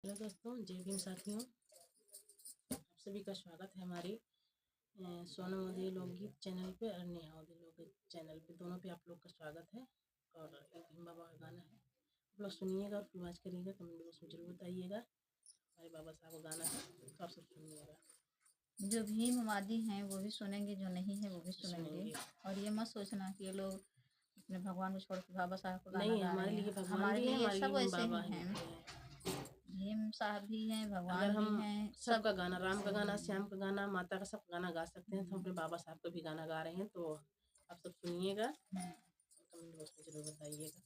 Hello दोस्तों, जय भीम साथियों। आप सभी का स्वागत है हमारे सोनम मोदी लोकगीत चैनल पे और नेहा मोदी लोकगीत चैनल पे, दोनों पे आप लोग का स्वागत है। और एक भीम बाबा का गाना है, आप लोग सुनिएगा और फुलवाज करिएगा, कमेंट बॉक्स में जरूर बताइएगा। हमारे बाबा साहब का गाना है तो आप सब सुनिएगा। जो भीमवादी हैं वो भी सुनेंगे, जो नहीं है वो भी सुनेंगे। और ये मत सोचना कि ये लोग अपने भगवान को छोड़ के बाबा साहब को गाना नहीं, गा हमारे रहे लिए हैं। भगवान हमारे भी है, लिए हमारे सब लिए ऐसे बाबा ही हैं। हैं। भीम साहब भी हैं, अगर भगवान भी हम हैं, सबका गाना, राम का गाना, श्याम का गाना, माता का सब गाना गा सकते हैं, तो हम अपने बाबा साहब का भी गाना गा रहे हैं। तो आप सब सुनिएगा, कमेंट बॉक्स में जरूर बताइएगा।